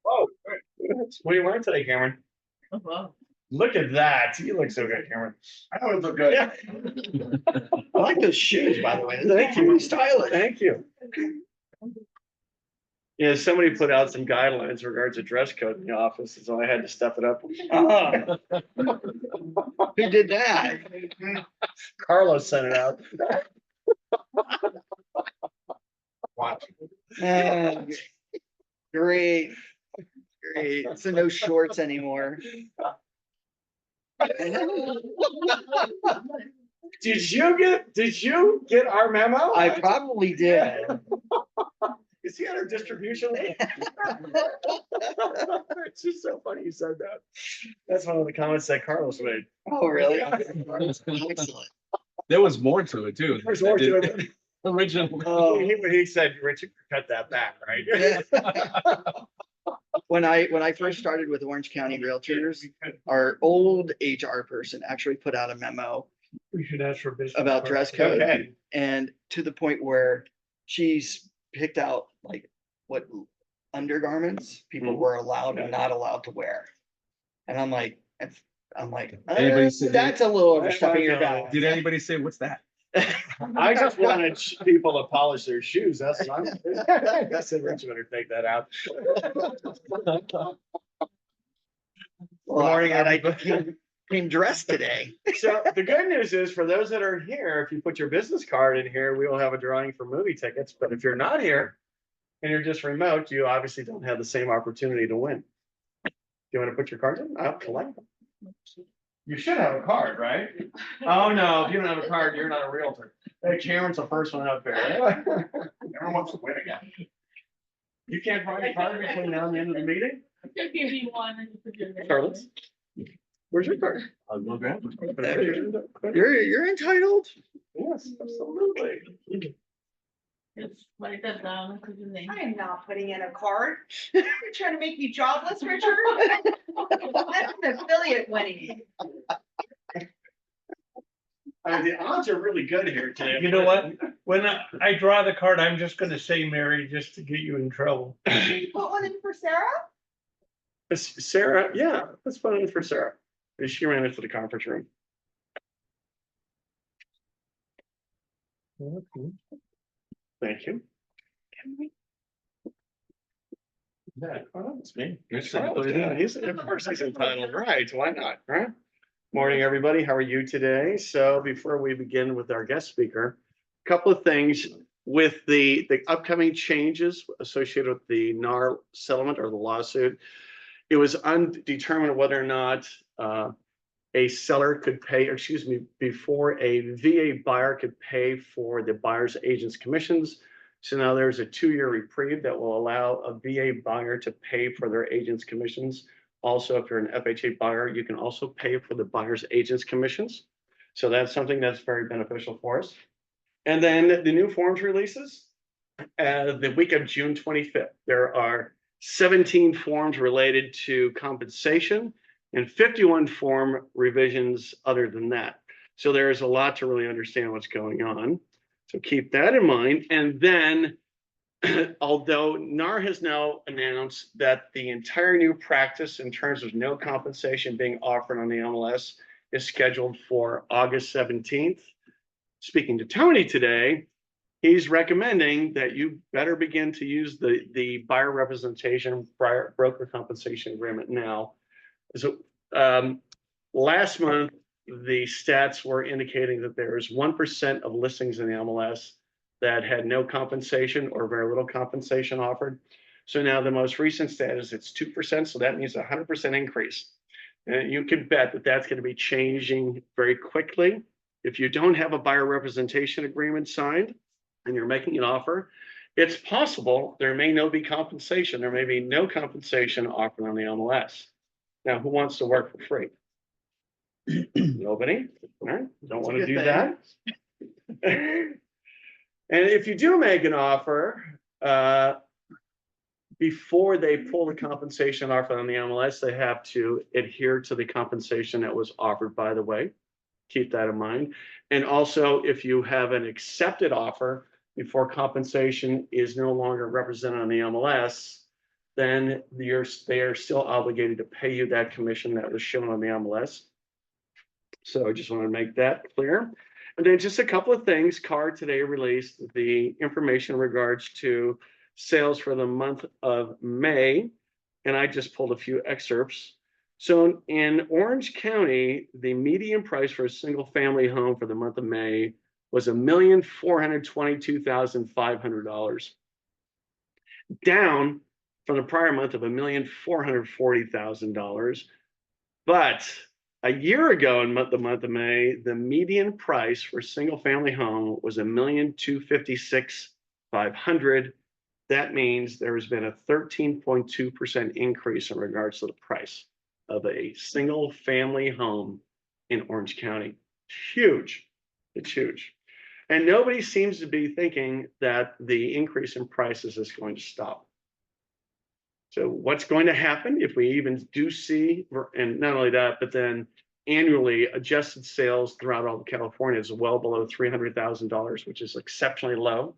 Whoa, what are you wearing today, Cameron? Oh, wow. Look at that. You look so good, Cameron. I always look good. Yeah. I like those shoes, by the way. Thank you. Stylish. Thank you. Yeah, somebody put out some guidelines regards to dress code in the office, so I had to step it up. Oh. Who did that? Carlos sent it out. Watch. Great. Great. So no shorts anymore. Did you get our memo? I probably did. Is he on our distribution list? It's just so funny you said that. That's one of the comments that Carlos made. Oh, really? Excellent. There was more to it too. There's more to it. Original. Oh. He said, Richard, cut that back, right? Yeah. When I first started with Orange County Realtors, our old HR person actually put out a memo We should ask for business. about dress code, Okay. and to the point where she's picked out like what undergarments people Mhm. were allowed and not allowed to wear. And I'm like, Anybody say- that's a little overstepping your bounds. Did anybody say, what's that? I just wanted people to polish their shoes. That's what I said, Richard better take that out. Well, Morning, I came dressed today. So the good news is for those that are here, if you put your business card in here, we will have a drawing for movie tickets. But if you're not here and you're just remote, you obviously don't have the same opportunity to win. Do you want to put your cards in? I'll collect them. You should have a card, right? Oh, no, if you don't have a card, you're not a realtor. Hey, Cameron's the first one up there. Everyone wants to win again. You can't find a card between now and the end of the meeting? I'll give you one and you put your name. Carlos? Where's your card? I'll go grab it. You're entitled. Yes, absolutely. Just write that down and put your name. I am not putting in a card. You're trying to make me jobless, Richard? That's an affiliate winning. The odds are really good here today. You know what? When I draw the card, I'm just gonna say Mary, just to get you in trouble. You put one in for Sarah? Sarah, yeah, let's put it in for Sarah. She ran into the conference room. Thank you. Yeah, oh, that's me. Yeah, he's, of course he's entitled, right? Why not, right? Morning, everybody. How are you today? So before we begin with our guest speaker, a couple of things with the upcoming changes associated with the NAR settlement or the lawsuit. It was undetermined whether or not a seller could pay, or excuse me, before a VA buyer could pay for the buyer's agent's commissions. So now there's a 2-year reprieve that will allow a VA buyer to pay for their agent's commissions. Also, if you're an FHA buyer, you can also pay for the buyer's agent's commissions. So that's something that's very beneficial for us. And then the new forms releases, the week of June 25th, there are 17 forms related to compensation and 51 form revisions other than that. So there's a lot to really understand what's going on. So keep that in mind. And then, although NAR has now announced that the entire new practice in terms of no compensation being offered on the MLS is scheduled for August 17th. Speaking to Tony today, he's recommending that you better begin to use the buyer representation broker compensation agreement now. So last month, the stats were indicating that there is 1% of listings in the MLS that had no compensation or very little compensation offered. So now the most recent status, it's 2%. So that means a 100% increase. And you can bet that that's going to be changing very quickly. If you don't have a buyer representation agreement signed and you're making an offer, it's possible there may no be compensation. There may be no compensation offered on the MLS. Now, who wants to work for free? Nobody. All right. Don't want to do that. And if you do make an offer, before they pull the compensation offer on the MLS, they have to adhere to the compensation that was offered, by the way. Keep that in mind. And also, if you have an accepted offer, before compensation is no longer represented on the MLS, then they are still obligated to pay you that commission that was shown on the MLS. So I just want to make that clear. And then just a couple of things. CAR today released the information in regards to sales for the month of May. And I just pulled a few excerpts. So in Orange County, the median price for a single family home for the month of May was $1,422,500, down from the prior month of $1,440,000. But a year ago in the month of May, the median price for a single family home was $1,256,500. That means there has been a 13.2% increase in regards to the price of a single family home in Orange County. Huge. It's huge. And nobody seems to be thinking that the increase in prices is going to stop. So what's going to happen if we even do see, and not only that, but then annually adjusted sales throughout all of California is well below $300,000, which is exceptionally low.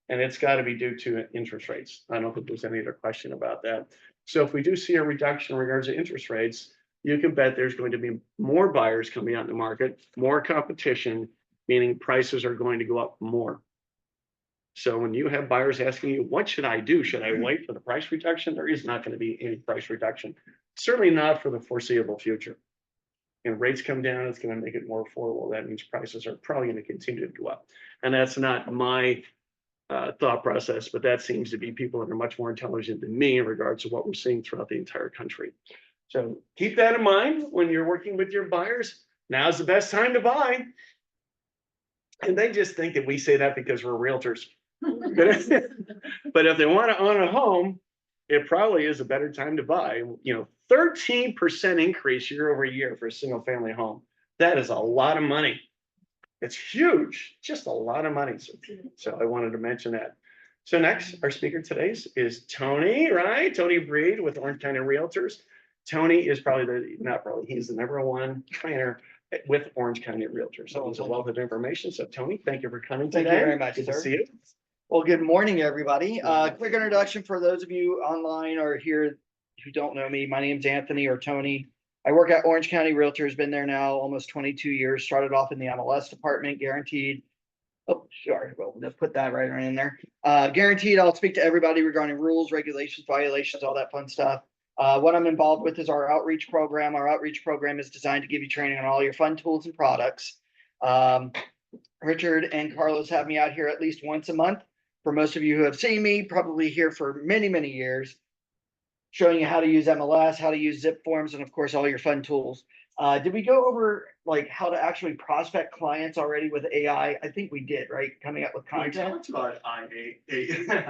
And it's got to be due to interest rates. I don't think there's any other question about that. So if we do see a reduction in regards to interest rates, you can bet there's going to be more buyers coming out in the market, more competition, meaning prices are going to go up more. So when you have buyers asking you, what should I do? Should I wait for the price reduction? There is not going to be any price reduction. Certainly not for the foreseeable future. And rates come down, it's going to make it more affordable. That means prices are probably going to continue to go up. And that's not my thought process, but that seems to be people that are much more intelligent than me in regards to what we're seeing throughout the entire country. So keep that in mind when you're working with your buyers. Now's the best time to buy. And they just think that we say that because we're realtors. But if they want to own a home, it probably is a better time to buy. 13% increase year over year for a single family home. That is a lot of money. It's huge, just a lot of money. So I wanted to mention that. So next, our speaker today is Tony, right? Tony Bried with Orange County Realtors. Tony is he's the #1 trainer with Orange County Realtors. So he's a wealth of information. So Tony, thank you for coming today. Thank you very much, Good to sir. see you. Well, good morning, everybody. Quick introduction for those of you online or here who don't know me. My name's Anthony or Tony. I work at Orange County Realtors, been there now almost 22 years, started off in the MLS department, guaranteed. Oh, sure. Well, let's put that right in there. Guaranteed, I'll speak to everybody regarding rules, regulations, violations, all that fun stuff. What I'm involved with is our outreach program. Our outreach program is designed to give you training on all your fun tools and products. Richard and Carlos have me out here at least once a month. For most of you who have seen me, probably here for many, many years, showing you how to use MLS, how to use zip forms, and of course, all your fun tools. Did we go over like how to actually prospect clients already with AI? I think we did, right? Coming up with We content. talked about IA, right?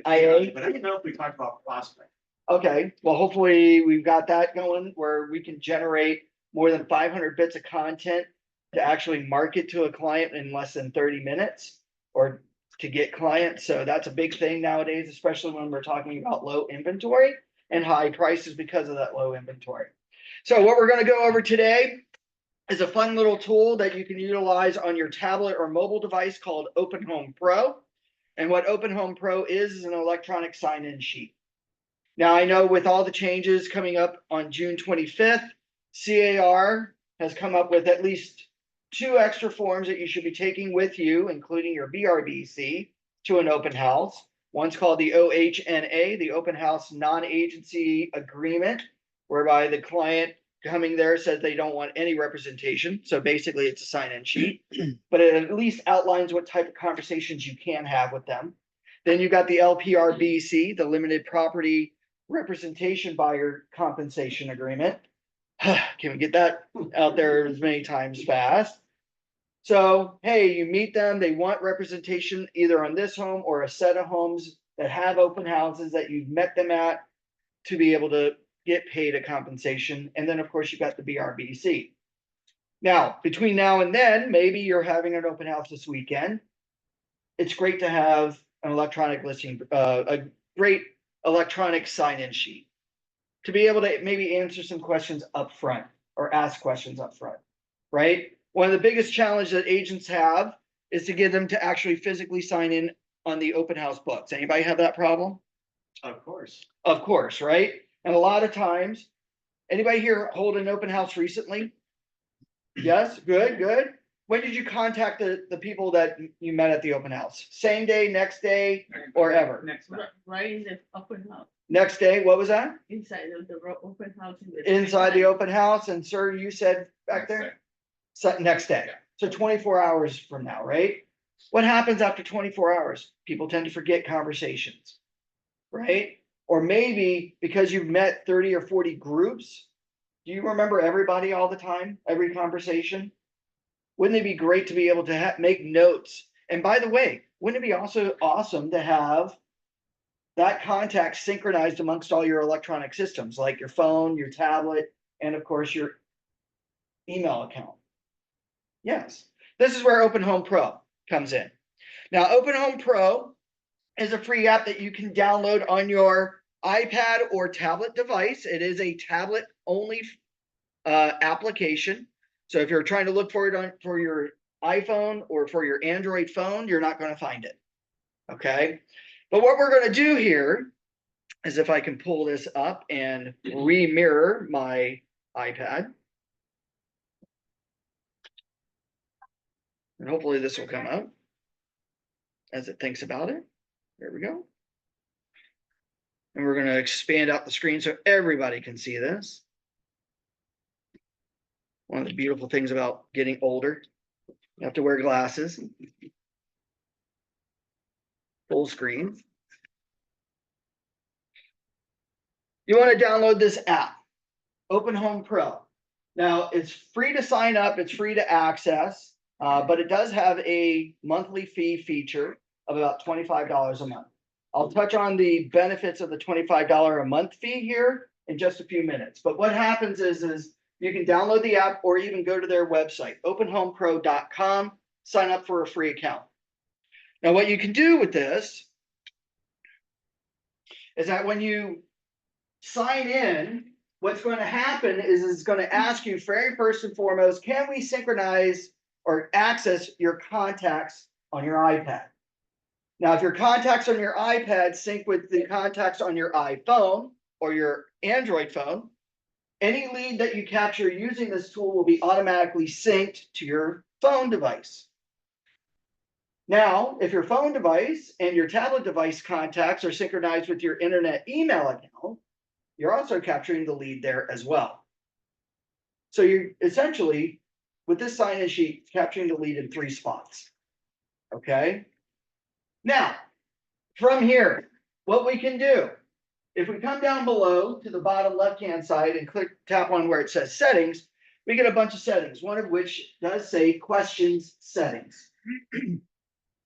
IA? But I don't know if we talked about prospect. Okay, well, hopefully we've got that going where we can generate more than 500 bits of content to actually market to a client in less than 30 minutes or to get clients. So that's a big thing nowadays, especially when we're talking about low inventory and high prices because of that low inventory. So what we're going to go over today is a fun little tool that you can utilize on your tablet or mobile device called Openhome Pro. And what Openhome Pro is an electronic sign-in sheet. Now, I know with all the changes coming up on June 25th, CAR has come up with at least 2 extra forms that you should be taking with you, including your BRBC, to an open house. One's called the OHNA, the Open House Non-Agency Agreement, whereby the client coming there says they don't want any representation. So basically it's a sign-in sheet, but it at least outlines what type of conversations you can have with them. Then you got the LPRBC, the Limited Property Representation Buyer Compensation Agreement. Can we get that out there as many times fast? So, hey, you meet them, they want representation either on this home or a set of homes that have open houses that you've met them at to be able to get paid a compensation. And then, of course, you've got the BRBC. Now, between now and then, maybe you're having an open house this weekend. It's great to have an electronic listing, a great electronic sign-in sheet to be able to maybe answer some questions up front or ask questions up front, right? One of the biggest challenges that agents have is to get them to actually physically sign in on the open house books. Anybody have that problem? Of course. Of course, right? And a lot of times, anybody here hold an open house recently? Yes, good, good. When did you contact the people that you met at the open house? Same day, next day, or ever? Next Right, right in the open house, Next day, what was that? inside of the open house. Inside the open house, and sir, you said back there? Next day, so 24 hours from now, right? What happens after 24 hours? People tend to forget conversations, right? Or maybe because you've met 30 or 40 groups, do you remember everybody all the time, every conversation? Wouldn't it be great to be able to make notes? And by the way, wouldn't it be also awesome to have that contact synchronized amongst all your electronic systems, like your phone, your tablet, and of course your email account? Yes, this is where Openhome Pro comes in. Now, Openhome Pro is a free app that you can download on your iPad or tablet device. It is a tablet only application. So if you're trying to look for it for your iPhone or for your Android phone, you're not going to find it. Okay. But what we're going to do here is, if I can pull this up and re-mirror my iPad. And hopefully this will come up as it thinks about it. There we go. And we're going to expand out the screen so everybody can see this. One of the beautiful things about getting older, you have to wear glasses. Full screen. You want to download this app, Openhome Pro. Now, it's free to sign up, it's free to access, but it does have a monthly fee feature of about $25 a month. I'll touch on the benefits of the $25 a month fee here in just a few minutes. But what happens is you can download the app or even go to their website, openhomepro.com, sign up for a free account. Now, what you can do with this is that when you sign in, what's going to happen is it's going to ask you very first and foremost, can we synchronize or access your contacts on your iPad? Now, if your contacts on your iPad sync with the contacts on your iPhone or your Android phone, any lead that you capture using this tool will be automatically synced to your phone device. Now, if your phone device and your tablet device contacts are synchronized with your internet email account, you're also capturing the lead there as well. So you're essentially, with this sign-in sheet, capturing the lead in 3 spots. Okay. Now, from here, what we can do, if we come down below to the bottom left-hand side and tap on where it says settings, we get a bunch of settings, one of which does say questions settings.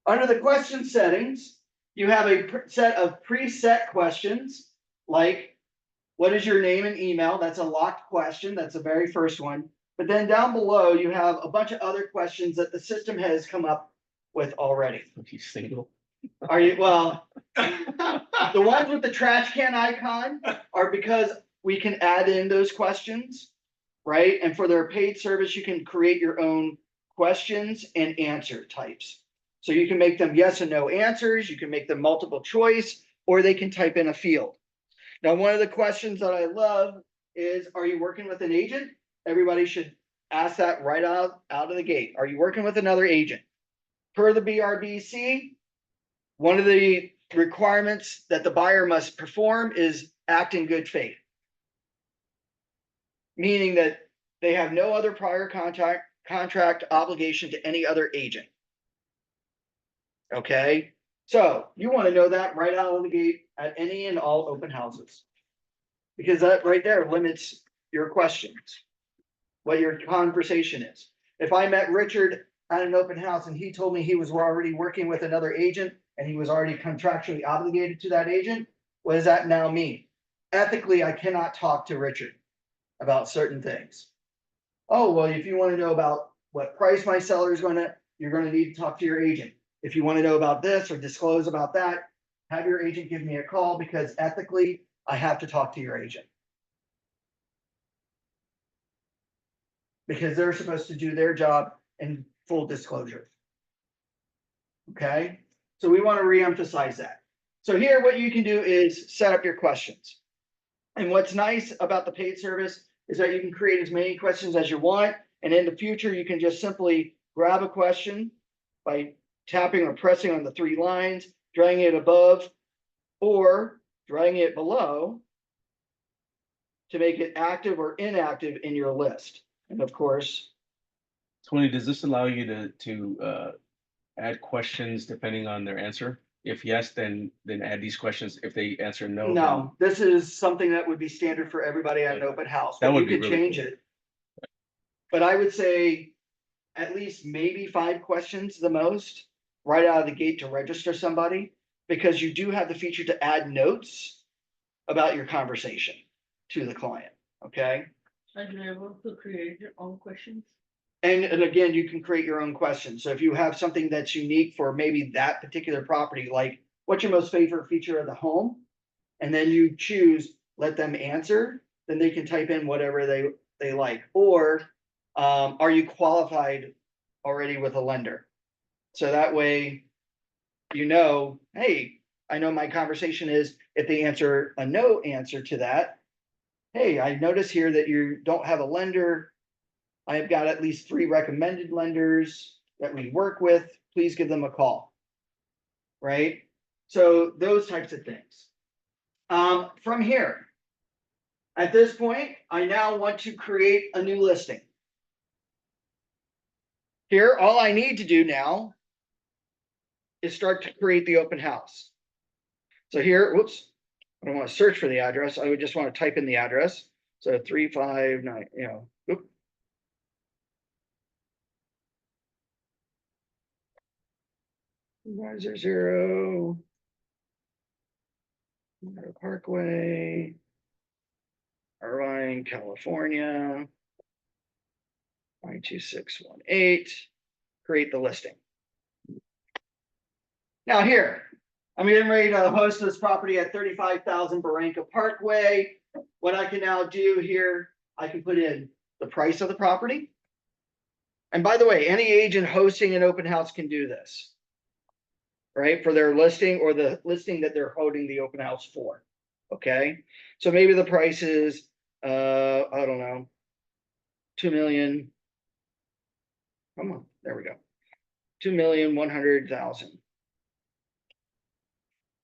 Under the question settings, you have a set of preset questions, like what is your name and email? That's a locked question. That's the very first one. But then down below, you have a bunch of other questions that the system has come up with already. He's single. Are you, well, the ones with the trash can icon are because we can add in those questions, right? And for their paid service, you can create your own questions and answer types. So you can make them yes and no answers. You can make them multiple choice, or they can type in a field. Now, one of the questions that I love is, are you working with an agent? Everybody should ask that right out of the gate. Are you working with another agent? Per the BRBC, one of the requirements that the buyer must perform is act in good faith. Meaning that they have no other prior contract obligation to any other agent. Okay, so you want to know that right out of the gate at any and all open houses. Because that right there limits your questions, what your conversation is. If I met Richard at an open house and he told me he was already working with another agent and he was already contractually obligated to that agent, what does that now mean? Ethically, I cannot talk to Richard about certain things. Oh, well, if you want to know about what price my seller is you're going to need to talk to your agent. If you want to know about this or disclose about that, have your agent give me a call, because ethically, I have to talk to your agent. Because they're supposed to do their job in full disclosure. Okay, so we want to reemphasize that. So here, what you can do is set up your questions. And what's nice about the paid service is that you can create as many questions as you want. And in the future, you can just simply grab a question by tapping or pressing on the three lines, dragging it above, or dragging it below to make it active or inactive in your list. And of course, Tony, does this allow you to add questions depending on their answer? If yes, then add these questions. If they answer no, then no, this is something that would be standard for everybody at an open house. That but would you be could really change cool. it. But I would say at least maybe 5 questions the most, right out of the gate to register somebody, because you do have the feature to add notes about your conversation to the client, okay? Are you able to create your own questions? And again, you can create your own questions. So if you have something that's unique for maybe that particular property, like what's your most favorite feature of the home? And then you choose, let them answer, then they can type in whatever they like. Or are you qualified already with a lender? So that way, you know, hey, I know my conversation is if they answer a no answer to that. Hey, I notice here that you don't have a lender. I have got at least 3 recommended lenders that we work with. Please give them a call. Right? So those types of things. From here, at this point, I now want to create a new listing. Here, all I need to do now is start to create the open house. So here, whoops, I don't want to search for the address. I would just want to type in the address. So 359, oop. Advisor 0. Parkway. Irvine, California. 92618. Create the listing. Now here, I'm getting ready to host this property at 35,000 Barranca Parkway. What I can now do here, I can put in the price of the property. And by the way, any agent hosting an open house can do this, right? For their listing or the listing that they're holding the open house for. Okay, so maybe the price is, I don't know, 2 million. Come on, there we go. 2,100,000.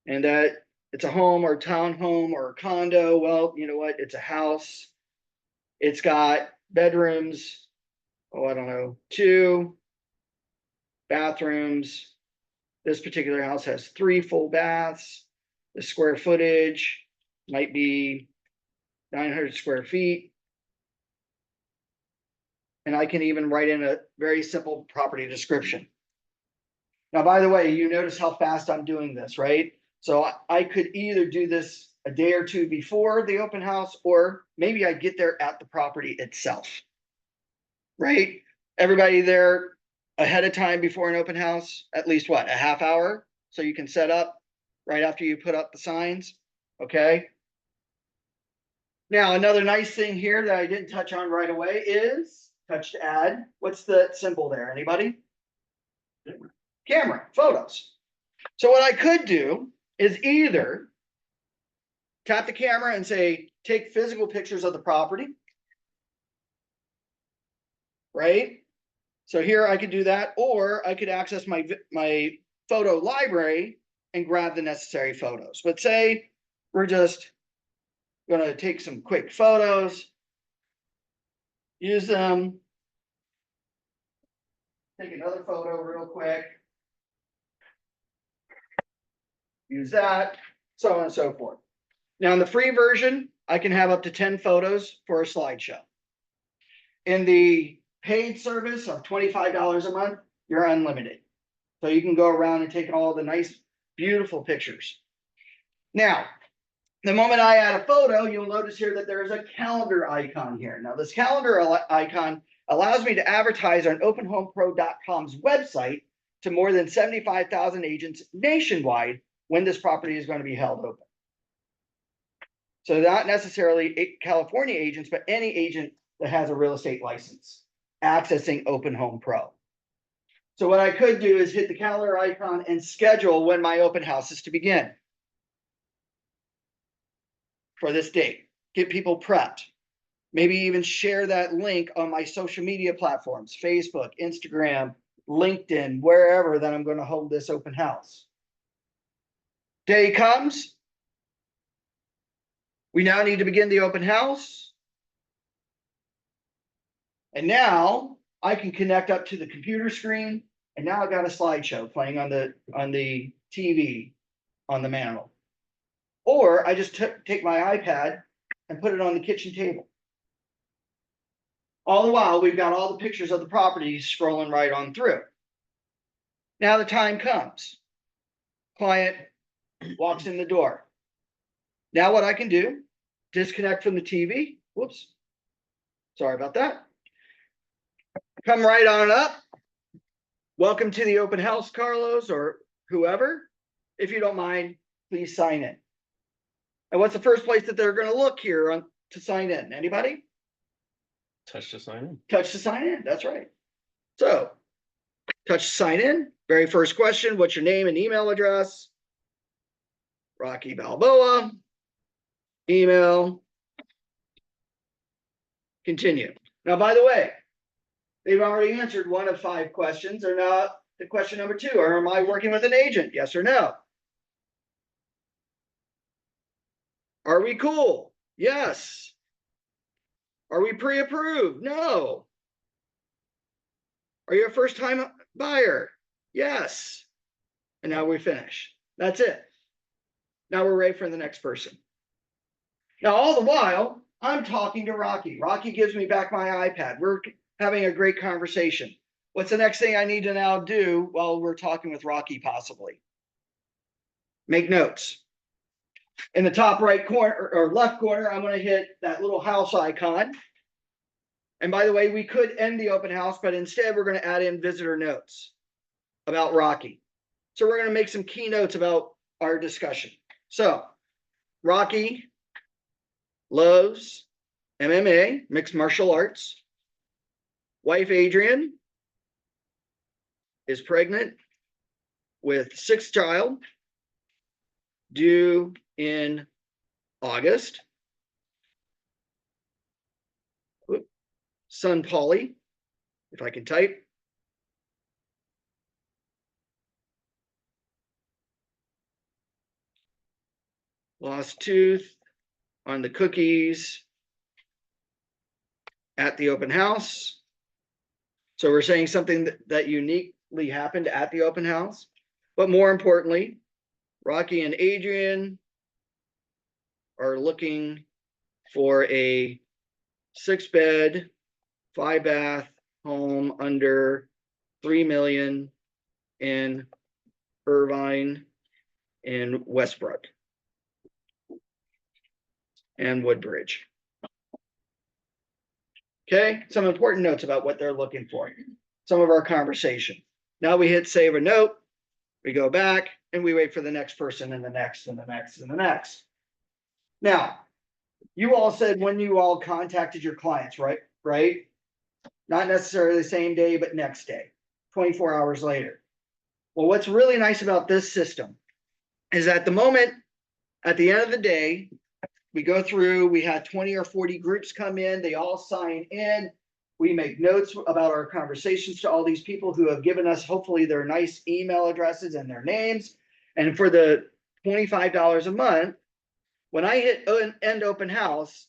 And that it's a home or a townhome or a condo. Well, you know what? It's a house. It's got bedrooms. Oh, I don't know, 2 bathrooms. This particular house has 3 full baths. The square footage might be 900 square feet. And I can even write in a very simple property description. Now, by the way, you notice how fast I'm doing this, right? So I could either do this a day or 2 before the open house, or maybe I get there at the property itself, right? Everybody there ahead of time before an open house, at least what, a half hour? So you can set up right after you put up the signs, okay? Now, another nice thing here that I didn't touch on right away is touch to add. What's the symbol there? Anybody? Camera, photos. So what I could do is either tap the camera and say, take physical pictures of the property. Right? So here I could do that, or I could access my photo library and grab the necessary photos. But say we're just gonna take some quick photos, use them, take another photo real quick, use that, so on and so forth. Now in the free version, I can have up to 10 photos for a slideshow. In the paid service of $25 a month, you're unlimited. So you can go around and take all the nice, beautiful pictures. Now, the moment I add a photo, you'll notice here that there is a calendar icon here. Now, this calendar icon allows me to advertise on openhomepro.com's website to more than 75,000 agents nationwide when this property is going to be held open. So not necessarily California agents, but any agent that has a real estate license accessing Open Home Pro. So what I could do is hit the calendar icon and schedule when my open house is to begin. For this date, get people prepped. Maybe even share that link on my social media platforms, Facebook, Instagram, LinkedIn, wherever that I'm going to hold this open house. Day comes. We now need to begin the open house. And now I can connect up to the computer screen. And now I've got a slideshow playing on the TV on the mantle. Or I just take my iPad and put it on the kitchen table. All the while, we've got all the pictures of the properties scrolling right on through. Now the time comes. Client walks in the door. Now what I can do, disconnect from the TV. Whoops. Sorry about that. Come right on up. Welcome to the open house, Carlos, or whoever. If you don't mind, please sign in. And what's the first place that they're going to look here to sign in? Anybody? Touch to sign in. Touch to sign in. That's right. So, touch to sign in. Very first question, what's your name and email address? Rocky Balboa. Email. Continue. Now, by the way, they've already answered one of 5 questions. Or now the question number 2, or am I working with an agent? Yes or no? Are we cool? Yes. Are we pre-approved? No. Are you a first-time buyer? Yes. And now we finish. That's it. Now we're ready for the next person. Now, all the while, I'm talking to Rocky. Rocky gives me back my iPad. We're having a great conversation. What's the next thing I need to now do while we're talking with Rocky, possibly? Make notes. In the top right corner or left corner, I'm going to hit that little house icon. And by the way, we could end the open house, but instead we're going to add in visitor notes about Rocky. So we're going to make some key notes about our discussion. So Rocky loves MMA, mixed martial arts. Wife Adrian is pregnant with 6th child, due in August. Son Polly, if I can type. Lost tooth on the cookies at the open house. So we're saying something that uniquely happened at the open house. But more importantly, Rocky and Adrian are looking for a 6-bed, 5-bath home under $3 million in Irvine and Westbrook and Woodbridge. Okay, some important notes about what they're looking for. Some of our conversation. Now we hit save a note, we go back and we wait for the next person and the next and the next and the next. Now, you all said when you all contacted your clients, right? Right? Not necessarily the same day, but next day, 24 hours later. Well, what's really nice about this system is at the moment, at the end of the day, we go through, we had 20 or 40 groups come in, they all sign in. We make notes about our conversations to all these people who have given us hopefully their nice email addresses and their names. And for the $25 a month, when I hit end open house,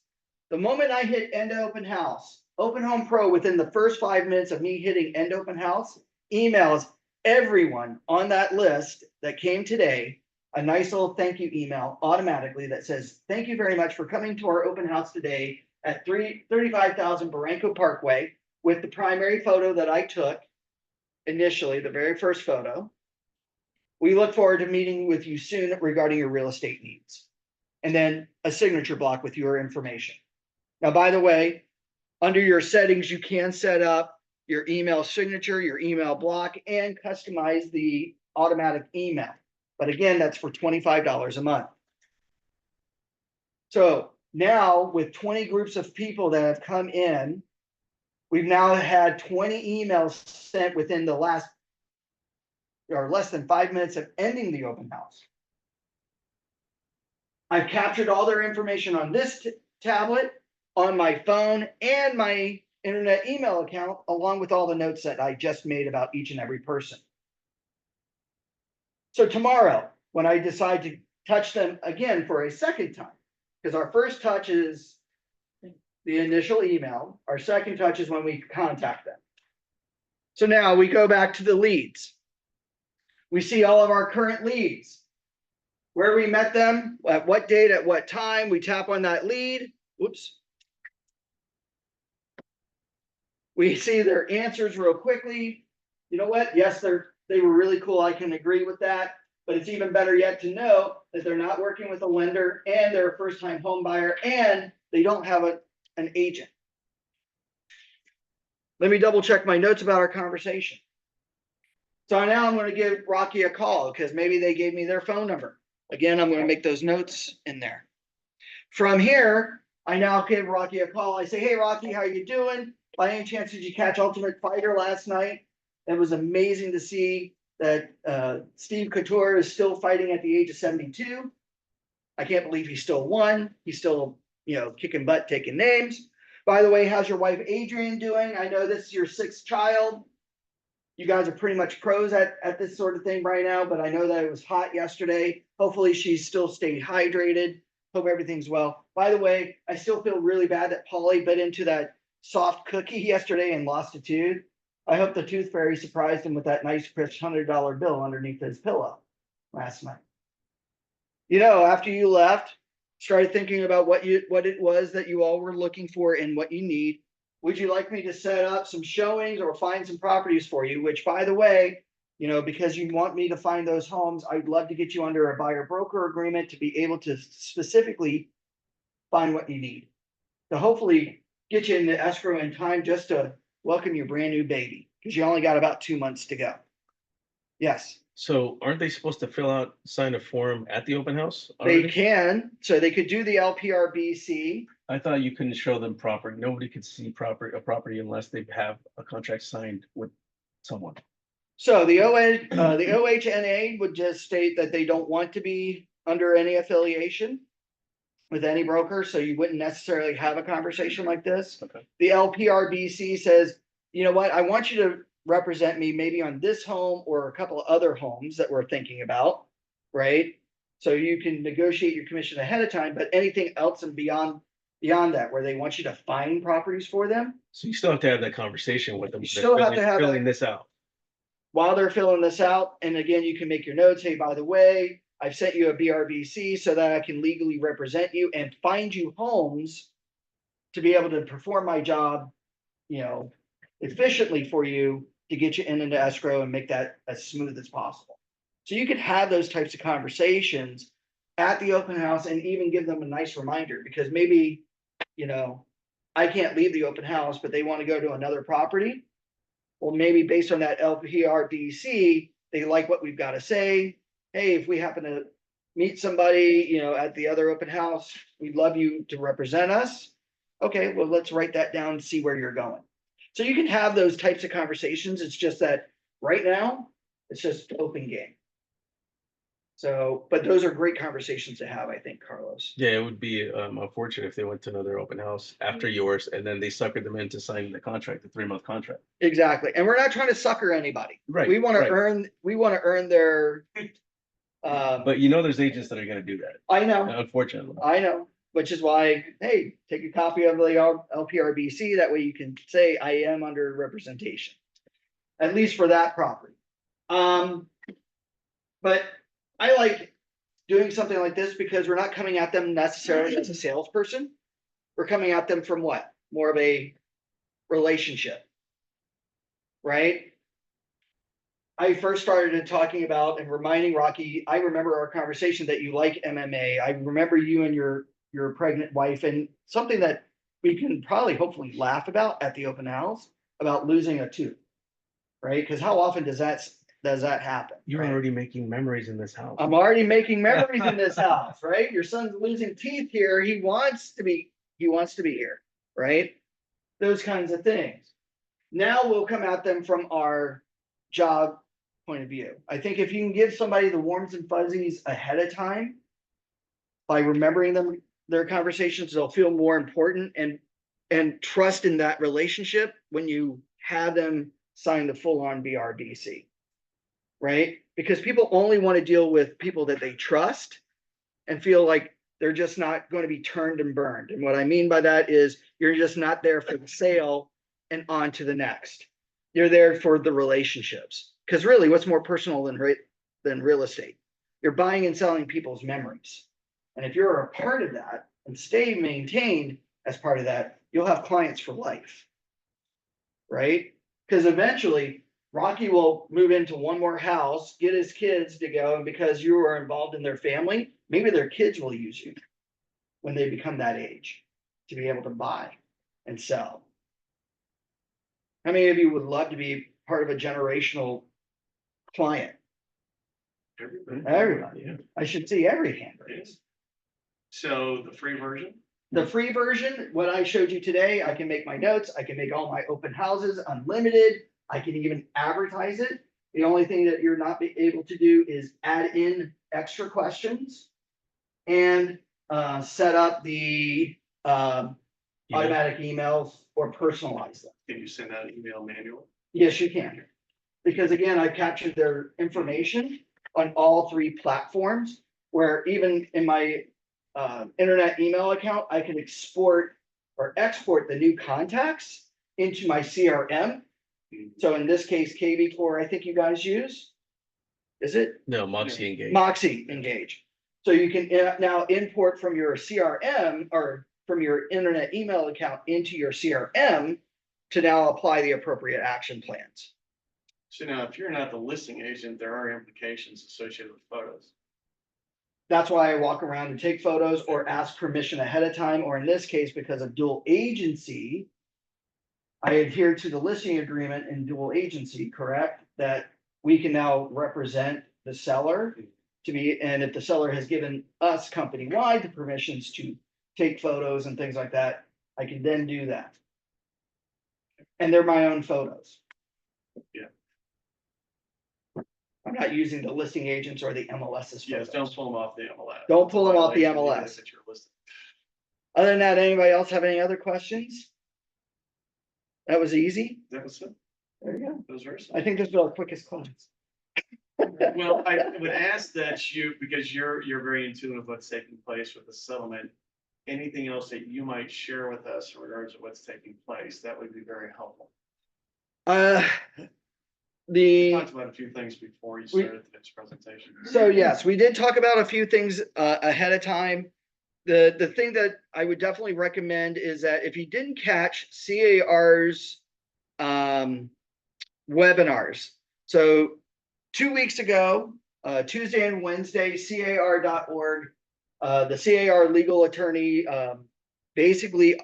the moment I hit end open house, Openhome Pro, within the first 5 minutes of me hitting end open house, emails everyone on that list that came today a nice little thank you email automatically that says, thank you very much for coming to our open house today at 35,000 Barranco Parkway with the primary photo that I took initially, the very first photo. We look forward to meeting with you soon regarding your real estate needs. And then a signature block with your information. Now, by the way, under your settings, you can set up your email signature, your email block, and customize the automatic email. But again, that's for $25 a month. So now with 20 groups of people that have come in, we've now had 20 emails sent within the last or less than 5 minutes of ending the open house. I've captured all their information on this tablet, on my phone, and my internet email account, along with all the notes that I just made about each and every person. So tomorrow, when I decide to touch them again for a second time, because our first touch is the initial email, our second touch is when we contact them. So now we go back to the leads. We see all of our current leads, where we met them, at what date, at what time. We tap on that lead. Whoops. We see their answers real quickly. You know what? Yes, they were really cool. I can agree with that. But it's even better yet to know that they're not working with a lender and they're a first-time home buyer and they don't have an agent. Let me double check my notes about our conversation. So now I'm going to give Rocky a call because maybe they gave me their phone number. Again, I'm going to make those notes in there. From here, I now give Rocky a call. I say, hey, Rocky, how you doing? By any chance, did you catch Ultimate Fighter last night? It was amazing to see that Steve Couture is still fighting at the age of 72. I can't believe he still won. He's still, kicking butt, taking names. By the way, how's your wife Adrienne doing? I know this is your 6th child. You guys are pretty much pros at this sort of thing right now, but I know that it was hot yesterday. Hopefully she's still stayed hydrated. Hope everything's well. By the way, I still feel really bad that Polly bit into that soft cookie yesterday and lost a tooth. I hope the tooth fairy surprised him with that nice crisp $100 bill underneath his pillow last night. After you left, started thinking about what it was that you all were looking for and what you need. Would you like me to set up some showings or find some properties for you? Which, by the way, because you want me to find those homes, I'd love to get you under a buyer broker agreement to be able to specifically find what you need. To hopefully get you into escrow in time just to welcome your brand new baby, because you only got about 2 months to go. Yes. So aren't they supposed to sign a form at the open house They already? can, so they could do the LPRBC. I thought you couldn't show them property. Nobody could see a property unless they have a contract signed with someone. So the OHNA would just state that they don't want to be under any affiliation with any broker, so you wouldn't necessarily have a conversation like this. Okay. The LPRBC says, you know what, I want you to represent me maybe on this home or a couple of other homes that we're thinking about, right? So you can negotiate your commission ahead of time, but anything else and beyond that, where they want you to find properties for them. So you still have to have that conversation with them. You They're still have to have filling that- this out. While they're filling this out, and again, you can make your notes, hey, by the way, I've sent you a BRBC so that I can legally represent you and find you homes to be able to perform my job, efficiently for you to get you into escrow and make that as smooth as possible. So you could have those types of conversations at the open house and even give them a nice reminder, because maybe, I can't leave the open house, but they want to go to another property. Well, maybe based on that LPRBC, they like what we've got to say. Hey, if we happen to meet somebody, at the other open house, we'd love you to represent us. Okay, well, let's write that down and see where you're going. So you can have those types of conversations. It's just that right now, it's just open game. So, but those are great conversations to have, I think, Carlos. Yeah, it would be unfortunate if they went to another open house after yours and then they suckered them into signing the contract, the 3-month contract. Exactly. And we're not trying to sucker anybody. Right. We want to right. earn their. But there's agents that are going to do that. I know. Unfortunately. I know, which is why, hey, take a copy of the LPRBC. That way you can say I am under representation, at least for that property. But I like doing something like this because we're not coming at them necessarily as a salesperson. We're coming at them from what? More of a relationship, right? I first started talking about and reminding Rocky, I remember our conversation that you like MMA. I remember you and your pregnant wife, and something that we can probably hopefully laugh about at the open house about losing a tooth, right? Because how often does that happen? You're right? already making memories in this house. I'm already making memories in this house, right? Your son's losing teeth here. He wants to be here, right? Those kinds of things. Now we'll come at them from our job point of view. I think if you can give somebody the warms and fuzzies ahead of time, by remembering them, their conversations, they'll feel more important and trust in that relationship when you have them sign the full-on BRBC. Right? Because people only want to deal with people that they trust and feel like they're just not going to be turned and burned. And what I mean by that is you're just not there for the sale and on to the next. You're there for the relationships. Because really, what's more personal than real estate? You're buying and selling people's memories. And if you're a part of that and stay maintained as part of that, you'll have clients for life. Right? Because eventually Rocky will move into one more house, get his kids to go, and because you are involved in their family, maybe their kids will use you when they become that age to be able to buy and sell. How many of you would love to be part of a generational client? Everybody. Yeah. I should see every hand raised. So the free version? The free version, what I showed you today, I can make my notes, I can make all my open houses unlimited, I can even advertise it. The only thing that you're not able to do is add in extra questions and set up the automatic emails or personalize them. Can you send out an email manual? Yes, you can. Because again, I captured their information on all three platforms, where even in my internet email account, I can export the new contacts into my CRM. So in this case, KV4, I think you guys use, is it? No, Moxie Engage. Moxie Engage. So you can now import from your CRM or from your internet email account into your CRM to now apply the appropriate action plans. So now, if you're not the listing agent, there are implications associated with photos. That's why I walk around and take photos or ask permission ahead of time, or in this case, because of dual agency, I adhere to the listing agreement in dual agency, correct? That we can now represent the seller to be, and if the seller has given us company-wide the permissions to take photos and things like that, I can then do that. And they're my own photos. Yeah. I'm not using the listing agents or the MLS's Yes, photos. don't pull them off the MLS. Don't pull them off the Violation, even MLS. if it's your listing. Other than that, anybody else have any other questions? That was easy. That was it. There you go. That was very I simple. think this was our quickest class. Well, I would ask that you, because you're very in tune with what's taking place with the settlement, anything else that you might share with us in regards to what's taking place, that would be very helpful. We talked about a few things before you started this presentation. So yes, we did talk about a few things ahead of time. The thing that I would definitely recommend is that if you didn't catch CAR's webinars, so 2 weeks ago, Tuesday and Wednesday, CAR.org, the CAR legal attorney basically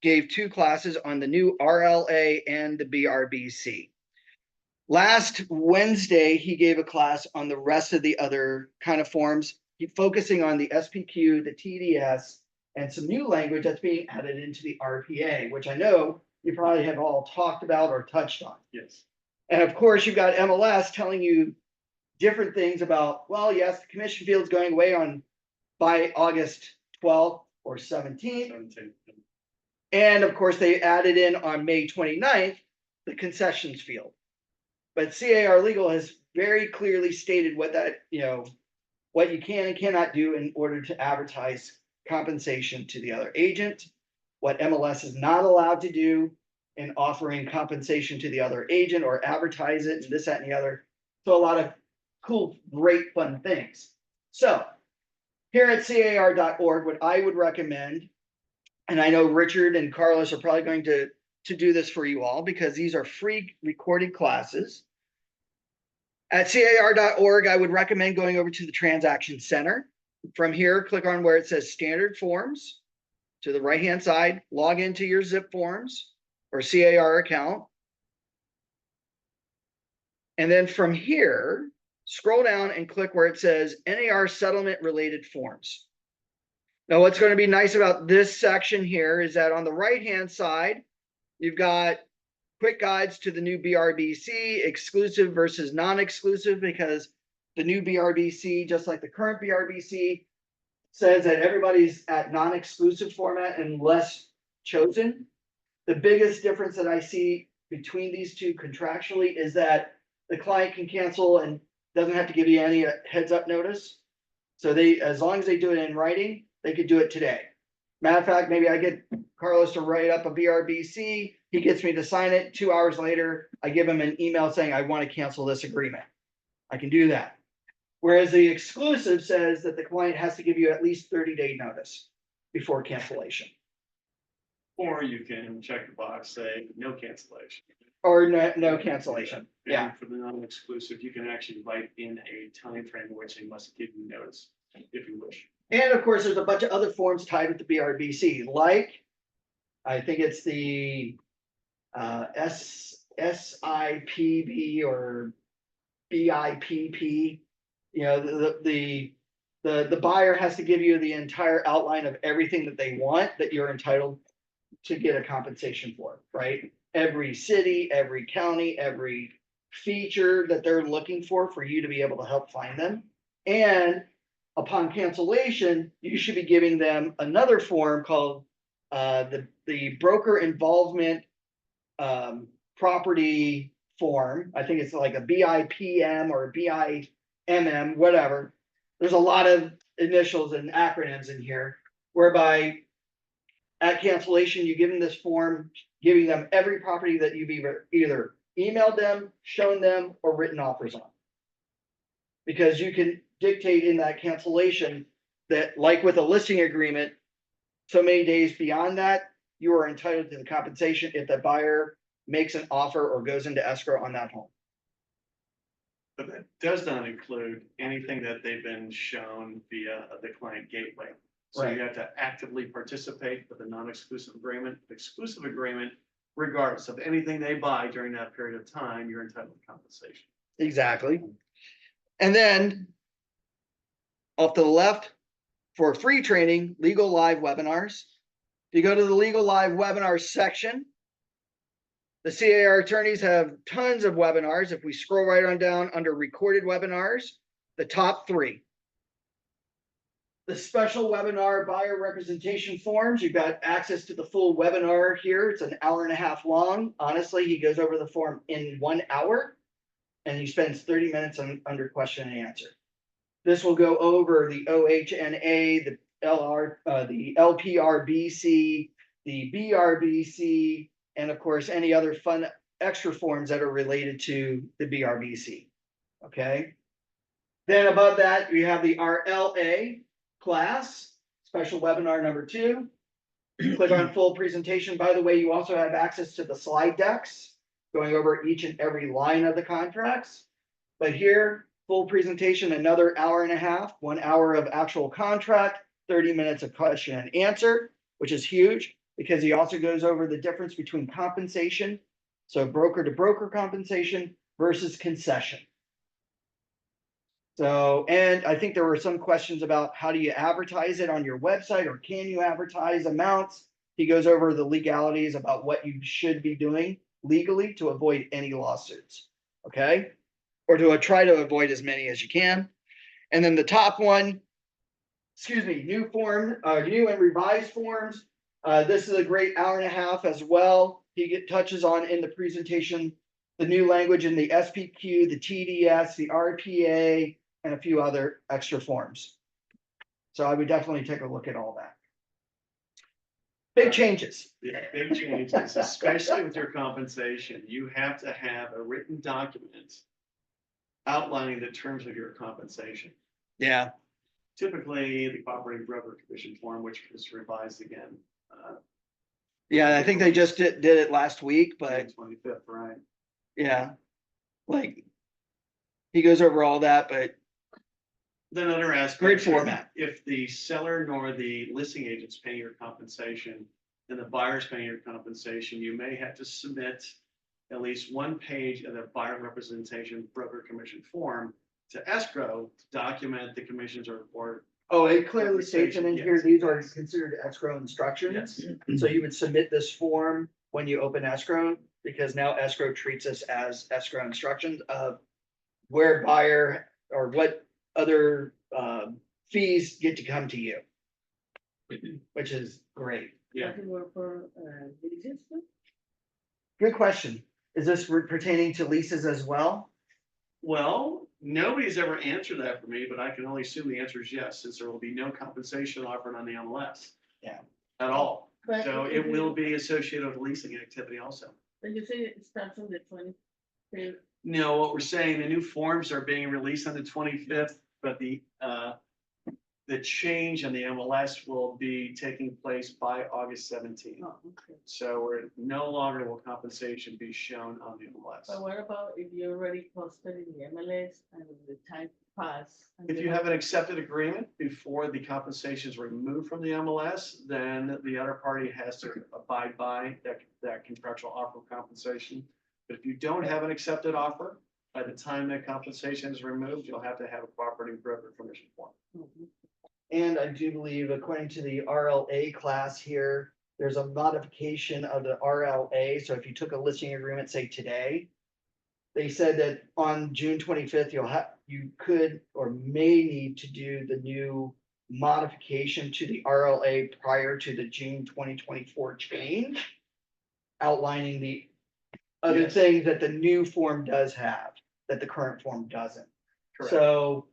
gave 2 classes on the new RLA and the BRBC. Last Wednesday, he gave a class on the rest of the other kind of forms, focusing on the SPQ, the TDS, and some new language that's being added into the RPA, which I know you probably have all talked about or touched on. Yes. And of course, you've got MLS telling you different things about, well, yes, the commission field's going away by August 12th or 17th. 17. And of course, they added in on May 29th, the concessions field. But CAR Legal has very clearly stated what that, what you can and cannot do in order to advertise compensation to the other agent, what MLS is not allowed to do in offering compensation to the other agent or advertise it and this, that, and the other. So a lot of cool, great, fun things. So here at CAR.org, what I would recommend, and I know Richard and Carlos are probably going to do this for you all because these are free recorded classes. At CAR.org, I would recommend going over to the Transaction Center. From here, click on where it says Standard Forms. To the right-hand side, log into your Zip Forms or CAR account. And then from here, scroll down and click where it says NAR Settlement Related Forms. Now, what's going to be nice about this section here is that on the right-hand side, you've got quick guides to the new BRBC, exclusive versus non-exclusive, because the new BRBC, just like the current BRBC, says that everybody's at non-exclusive format unless chosen. The biggest difference that I see between these two contractually is that the client can cancel and doesn't have to give you any heads up notice. So they, as long as they do it in writing, they could do it today. Matter of fact, maybe I get Carlos to write up a BRBC, he gets me to sign it. 2 hours later, I give him an email saying, I want to cancel this agreement. I can do that. Whereas the exclusive says that the client has to give you at least 30-day notice before cancellation. Or you can check the box, say no cancellation. Or no cancellation. Yeah. And for the non-exclusive, you can actually write in a time frame in which they must give you notice, if you wish. And of course, there's a bunch of other forms tied with the BRBC, like, I think it's the SIPB or BIPP. You know, the buyer has to give you the entire outline of everything that they want that you're entitled to get a compensation for, right? Every city, every county, every feature that they're looking for you to be able to help find them. And upon cancellation, you should be giving them another form called the broker involvement property form. I think it's like a BIPM or BIMM, whatever. There's a lot of initials and acronyms in here, whereby at cancellation, you give them this form, giving them every property that you've either emailed them, shown them, or written offers on. Because you can dictate in that cancellation that, like with a listing agreement, so many days beyond that, you are entitled to the compensation if the buyer makes an offer or goes into escrow on that home. But that does not include anything that they've been shown via the client gateway. So Right. you have to actively participate with a non-exclusive agreement, exclusive agreement, regardless of anything they buy during that period of time, you're entitled to compensation. Exactly. And then off to the left, for free training, legal live webinars. If you go to the legal live webinars section, the CAR attorneys have tons of webinars. If we scroll right on down under recorded webinars, the top 3. The special webinar buyer representation forms, you've got access to the full webinar here. It's an hour and a half long. Honestly, he goes over the form in 1 hour and he spends 30 minutes under question and answer. This will go over the OHNA, the the LPRBC, the BRBC, and of course, any other fun extra forms that are related to the BRBC. Okay. Then above that, we have the RLA class, special webinar number 2. Click on full presentation. By the way, you also have access to the slide decks going over each and every line of the contracts. But here, full presentation, another hour and a half, 1 hour of actual contract, 30 minutes of question and answer, which is huge because he also goes over the difference between compensation. So broker to broker compensation versus concession. So, and I think there were some questions about how do you advertise it on your website, or can you advertise amounts? He goes over the legalities about what you should be doing legally to avoid any lawsuits. Okay. Or to try to avoid as many as you can. And then the top one, new and revised forms. This is a great hour and a half as well. He touches on in the presentation, the new language in the SPQ, the TDS, the RPA, and a few other extra forms. So I would definitely take a look at all that. Big changes. Yeah, big changes, especially with your compensation. You have to have a written document outlining the terms of your compensation. Yeah. Typically, the cooperating broker commission form, which was revised again. Yeah, I think they just did it last week, but 25th, right? yeah, like he goes over all that, but Then other aspects. great format. If the seller nor the listing agent's paying your compensation and the buyer's paying your compensation, you may have to submit at least 1 page of the buyer representation broker commission form to escrow to document the commissions or. Oh, it clearly states in here, Yes. these are considered escrow instructions. Yes. So you would submit this form when you open escrow. because now escrow treats us as escrow instructions of where buyer or what other fees get to come to you. Which is great. Yeah. Does it work for, leases too? Good question. Is this pertaining to leases as well? Well, nobody's ever answered that for me, but I can only assume the answer is yes, since there will be no compensation offered on the MLS. Yeah. At all. But So if it will you- be associated with leasing activity also. When you say it starts on the 25th, No, what we're saying, the new forms are being released on the 25th, but the change in the MLS will be taking place by August 17th. oh, okay. So we're no longer will compensation be shown on the But MLS. what about if you already posted in the MLS and the time passed? and If you have an accepted agreement before the compensation is removed from the MLS, then the other party has to abide by that contractual offer of compensation. But if you don't have an accepted offer, by the time that compensation is removed, you'll have to have a cooperating broker permission form. Mhm. And I do believe according to the RLA class here, there's a modification of the RLA. So if you took a listing agreement, say today, they said that on June 25th, you could or may need to do the new modification to the RLA prior to the June 2024 change, outlining the other Yes. things that the new form does have, that the current form doesn't. Correct. So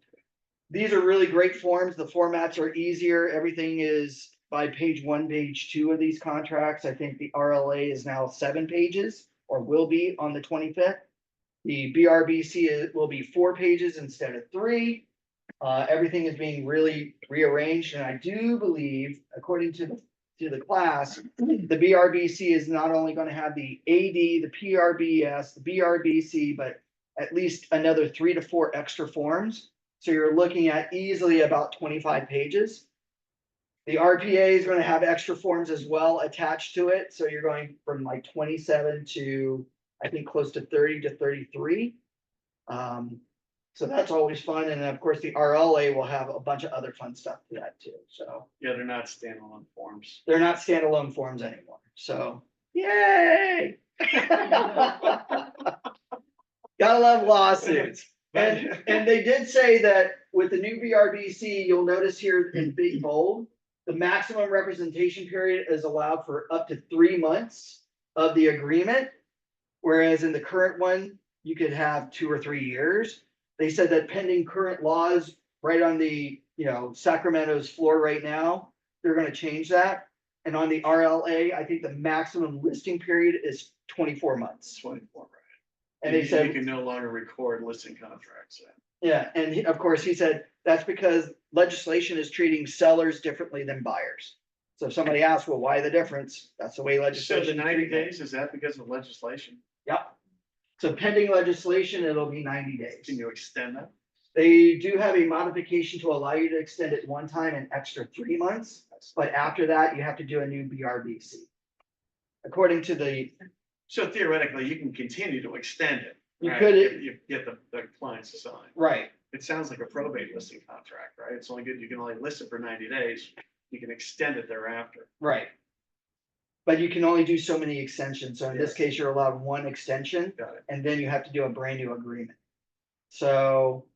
these are really great forms. The formats are easier. Everything is by page 1, page 2 of these contracts. I think the RLA is now 7 pages or will be on the 25th. The BRBC will be 4 pages instead of 3. Everything is being really rearranged, and I do believe, according to the class, the BRBC is not only going to have the AD, the PRBS, the BRBC, but at least another 3 to 4 extra forms. So you're looking at easily about 25 pages. The RPA is going to have extra forms as well attached to it. So you're going from like 27 to, I think, close to 30 to 33. So that's always fun. And of course, the RLA will have a bunch of other fun stuff to that too. So Yeah, they're not standalone forms. they're not standalone forms anymore. So yay! Gotta love lawsuits. And they did say that with the new BRBC, you'll notice here in big bold, the maximum representation period is allowed for up to 3 months of the agreement. Whereas in the current one, you could have 2 or 3 years. They said that pending current laws right on the, Sacramento's floor right now, they're gonna change that. And on the RLA, I think the maximum listing period is 24 months. 24, right? And they said, You can no longer record listing contracts. yeah, and of course, he said that's because legislation is treating sellers differently than buyers. So if somebody asks, well, why the difference? That's the way So legislation. the 90 days, is that because of legislation? Yep. So pending legislation, it'll be 90 days. Can you extend that? They do have a modification to allow you to extend it one time an extra 3 months, but after that, you have to do a new BRBC. According to the, So theoretically, you can continue to extend it. You right? could- If you get the clients to sign. right, It sounds like a probate listing contract, right? It's only good, you can only list it for 90 days. You can extend it thereafter. right. But you can only do so many extensions. So in this Yes. case, you're allowed 1 extension. Got it. And then you have to do a brand new agreement. So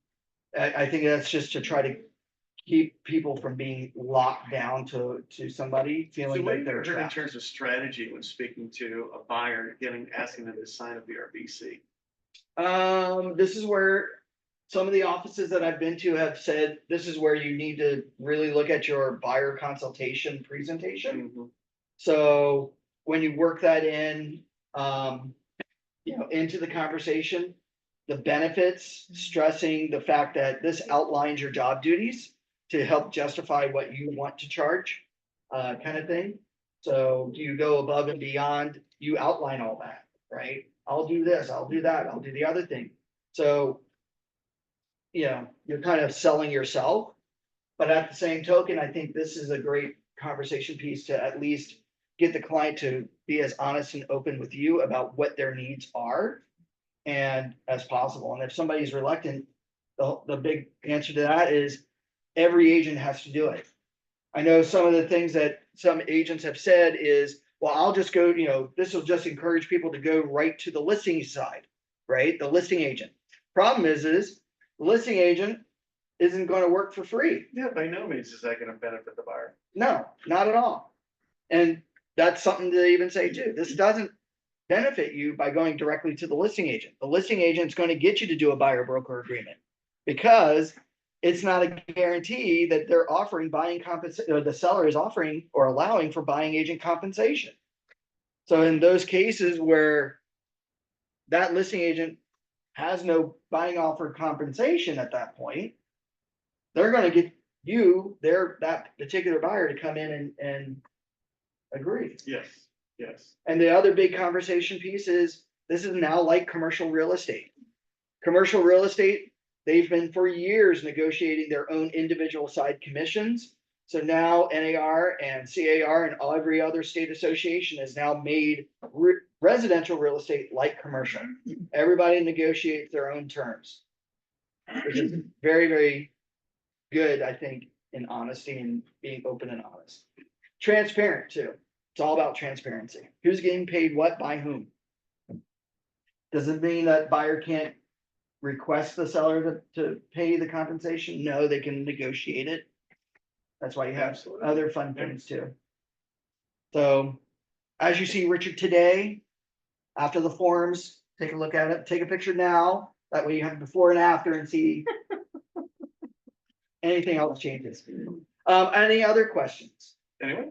I think that's just to try to keep people from being locked down to somebody So feeling what like have you they're heard in trapped. terms of strategy when speaking to a buyer, asking them to sign a BRBC? This is where some of the offices that I've been to have said, this is where you need to really look at your buyer consultation presentation. Mhm. So when you work that in, into the conversation, the benefits, stressing the fact that this outlines your job duties to help justify what you want to charge, kind of thing. So do you go above and beyond? You outline all that, right? I'll do this, I'll do that, I'll do the other thing. So, you're kind of selling yourself. But at the same token, I think this is a great conversation piece to at least get the client to be as honest and open with you about what their needs are and as possible. And if somebody's reluctant, the big answer to that is every agent has to do it. I know some of the things that some agents have said is, well, I'll just go, this will just encourage people to go right to the listing side, right? The listing agent. Problem is the listing agent isn't going to work for free. Yeah, by no means is that gonna benefit the buyer. No, not at all. And that's something to even say too. This doesn't benefit you by going directly to the listing agent. The listing agent's going to get you to do a buyer broker agreement because it's not a guarantee that they're offering buying compensation, or the seller is offering or allowing for buying agent compensation. So in those cases where that listing agent has no buying offer compensation at that point, they're going to get that particular buyer to come in and agree. Yes, yes. And the other big conversation piece is this is now like commercial real estate. Commercial real estate, they've been for years negotiating their own individual side commissions. So now NAR and CAR and every other state association has now made residential real estate like commercial. Everybody negotiates their own terms, which is very, very good, I think, in honesty and being open and honest. Transparent too. It's all about transparency. Who's getting paid what by whom? Does it mean that buyer can't request the seller to pay the compensation? No, they can negotiate it. That's why you have Absolutely. other fun things too. So as you see Richard today, after the forms, take a look at it, take a picture now. That way you have before and after and see anything else changes. Any other questions? Anyway?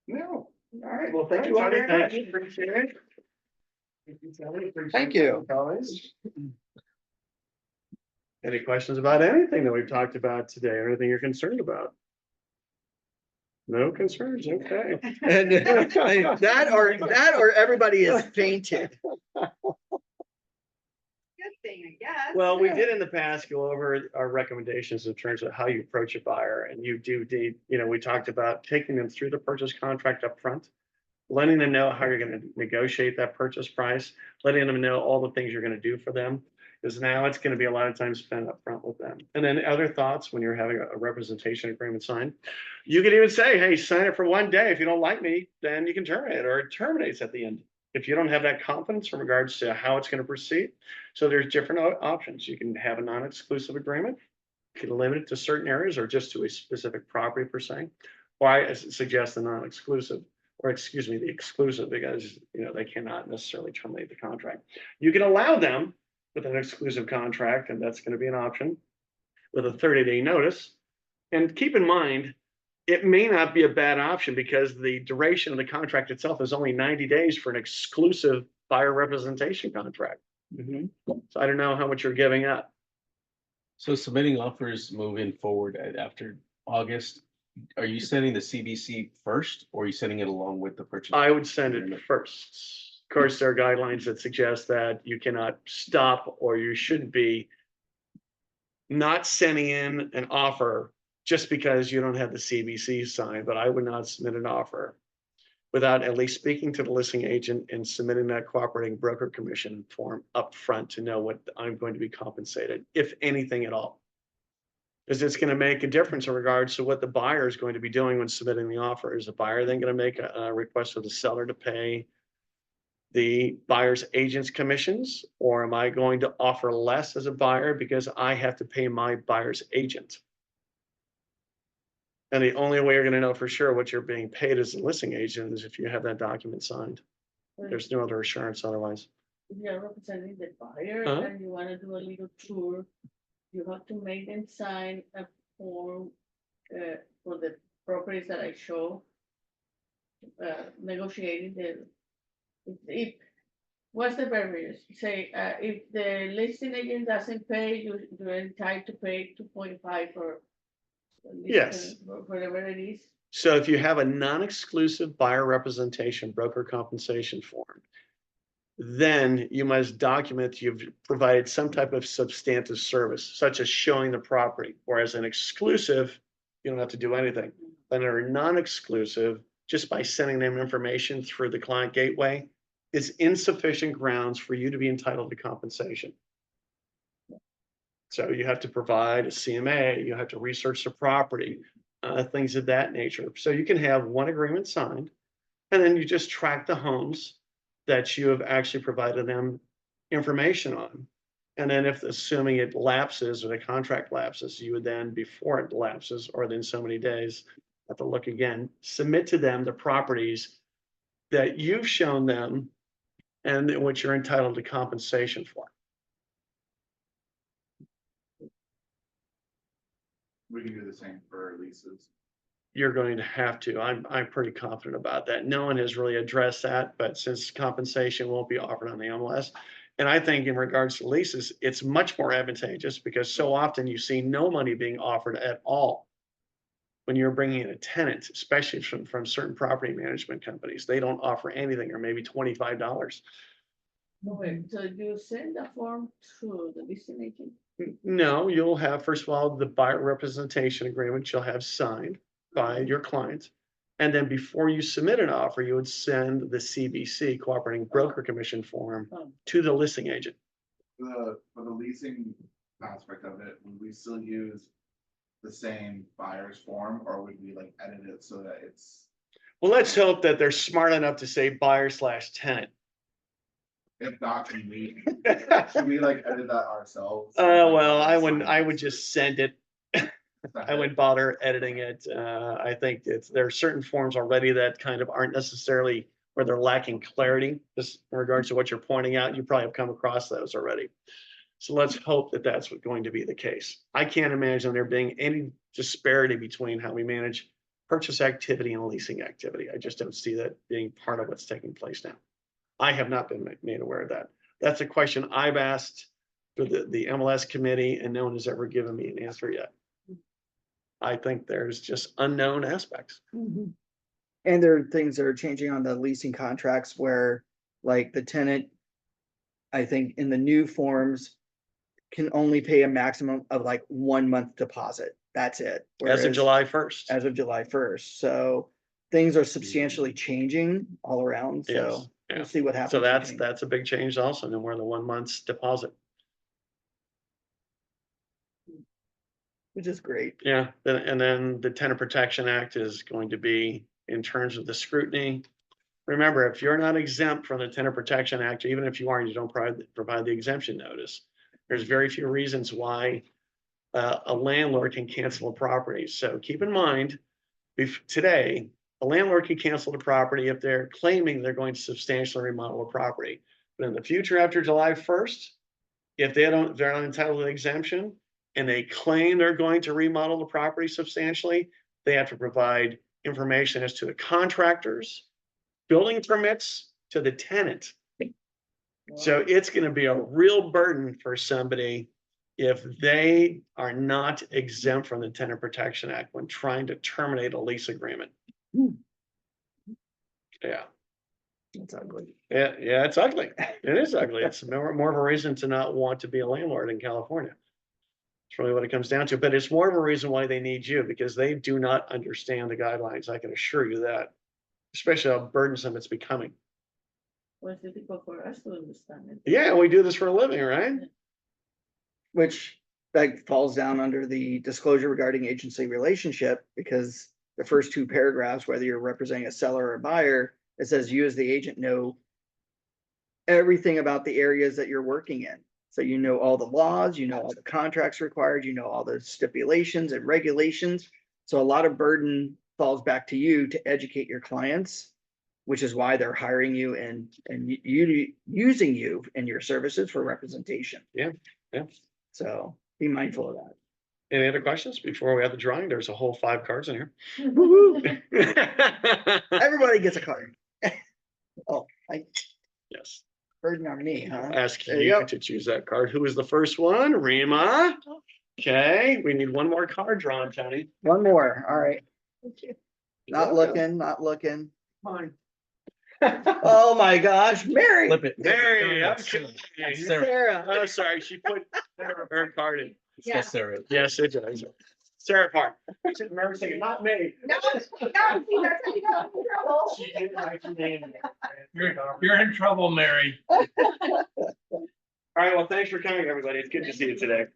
No. All right, well, thank you all very Tony, much. thank you. Appreciate it. Appreciate Thank you. it, always. Any questions about anything that we've talked about today, or anything you're concerned about? No concerns, okay. And that or everybody is fainted. Good thing, I guess. Well, we did in the past go over our recommendations in terms of how you approach a buyer, and you do, we talked about taking them through the purchase contract up front, letting them know how you're gonna negotiate that purchase price, letting them know all the things you're gonna do for them. Because now it's gonna be a lot of time spent up front with them. And then other thoughts when you're having a representation agreement signed, you can even say, hey, sign it for one day. If you don't like me, then you can terminate it, or it terminates at the end. If you don't have that confidence in regards to how it's gonna proceed. So there's different options. You can have a non-exclusive agreement. You can limit it to certain areas or just to a specific property per se. Or I suggest the non-exclusive, or excuse me, the exclusive, because they cannot necessarily terminate the contract. You can allow them with an exclusive contract, and that's going to be an option with a 30-day notice. And keep in mind, it may not be a bad option because the duration of the contract itself is only 90 days for an exclusive buyer representation contract. So I don't know how much you're giving up. So submitting offers moving forward after August, are you sending the CBC first or are you sending it along with the purchase? I would send it first. Of course, there are guidelines that suggest that you cannot stop, or you shouldn't be not sending in an offer just because you don't have the CBC signed, but I would not submit an offer without at least speaking to the listing agent and submitting that cooperating broker commission form up front to know what I'm going to be compensated, if anything at all. Because it's going to make a difference in regards to what the buyer is going to be doing when submitting the offer. Is the buyer then going to make a request of the seller to pay the buyer's agent's commissions, or am I going to offer less as a buyer because I have to pay my buyer's agent? And the only way you're going to know for sure what you're being paid as a listing agent is if you have that document signed. There's no other assurance otherwise. If you're representing the buyer Huh? and you wanna do a little tour, you have to make them sign a form for the properties that I show. Negotiating if, what's the barriers? Say, if the listing agent doesn't pay, you're entitled to pay 2.5 for. Yes. Whatever it is. So if you have a non-exclusive buyer representation broker compensation form, then you must document you've provided some type of substantive service, such as showing the property. Whereas an exclusive, you don't have to do anything. But under a non-exclusive, just by sending them information through the client gateway is insufficient grounds for you to be entitled to compensation. So you have to provide a CMA, you have to research the property, things of that nature. So you can have one agreement signed, And then you just track the homes that you have actually provided them information on. And then if, assuming it lapses or the contract lapses, you would then, before it lapses, or within so many days, have to look again, submit to them the properties that you've shown them and in which you're entitled to compensation for. We can do the same for leases. You're going to have to. I'm pretty confident about that. No one has really addressed that, but since compensation won't be offered on the MLS. And I think in regards to leases, it's much more advantageous because so often you see no money being offered at all. When you're bringing in a tenant, especially from certain property management companies, they don't offer anything or maybe $25. Okay, so you send the form to the listing agent? No, you'll have, first of all, the buyer representation agreement you'll have signed by your client. And then before you submit an offer, you would send the CBC, Cooperating Broker Commission form, to the listing agent. For the leasing aspect of it, would we still use the same buyer's form, or would we like edit it so that it's, Well, let's hope that they're smart enough to say buyer/tenant. if not, should we like edit that ourselves? Well, I would just send it. I wouldn't bother editing it. I think there are certain forms already that kind of aren't necessarily, where they're lacking clarity, just in regards to what you're pointing out. You probably have come across those already. So let's hope that that's going to be the case. I can't imagine there being any disparity between how we manage purchase activity and leasing activity. I just don't see that being part of what's taking place now. I have not been made aware of that. That's a question I've asked for the MLS committee, and no one has ever given me an answer yet. I think there's just unknown aspects. And there are things that are changing on the leasing contracts where, like, the tenant, I think in the new forms, can only pay a maximum of like 1 month deposit. That's it. As of Whereas- July 1st. As of July 1st. So things are substantially changing all around. Yes, So yeah. we'll see what happens. So between- that's a big change also, no more than 1 month's deposit. Which is great. Yeah, and then the Tenant Protection Act is going to be in terms of the scrutiny. Remember, if you're not exempt from the Tenant Protection Act, even if you are, and you don't provide the exemption notice, there's very few reasons why a landlord can cancel a property. So keep in mind, today, a landlord can cancel the property if they're claiming they're going to substantially remodel a property. But in the future, after July 1st, if they're not entitled to an exemption and they claim they're going to remodel the property substantially, they have to provide information as to the contractors, building permits to the tenant. So it's going to be a real burden for somebody if they are not exempt from the Tenant Protection Act when trying to terminate a lease agreement. Yeah. It's ugly. Yeah, it's ugly. It is ugly. It's more of a reason to not want to be a landlord in California. It's really what it comes down to, but it's more of a reason why they need you, because they do not understand the guidelines. I can assure you that, especially how burdensome it's becoming. Was difficult for us to understand it. Yeah, we do this for a living, right? Which that falls down under the disclosure regarding agency relationship, because the first two paragraphs, whether you're representing a seller or a buyer, it says you as the agent know everything about the areas that you're working in. So you know all the laws, you know all the contracts required, you know all the stipulations and regulations. So a lot of burden falls back to you to educate your clients, which is why they're hiring you and using you and your services for representation. Yeah. So be mindful of that. Any other questions before we have the drawing? There's a whole 5 cards in here. Woo-hoo. Everybody gets a card. Oh, Yes, burden on me, huh? ask There you you go. to choose that card. Who is the first one? Rima. Okay, we need one more card drawn, Tony. One more, all right. You're Not welcome. looking. Fine. Oh my gosh, Mary. Flip it. Mary, That's okay. Sarah. Sarah. Oh, sorry, she put her card in. Yes, Sarah. Yes, it does. Sarah Park. Remember saying, not me. No, see, that's how you got in trouble. She didn't write your name. You're in trouble, Mary. All right, well, thanks for coming, everybody. It's good to see you today.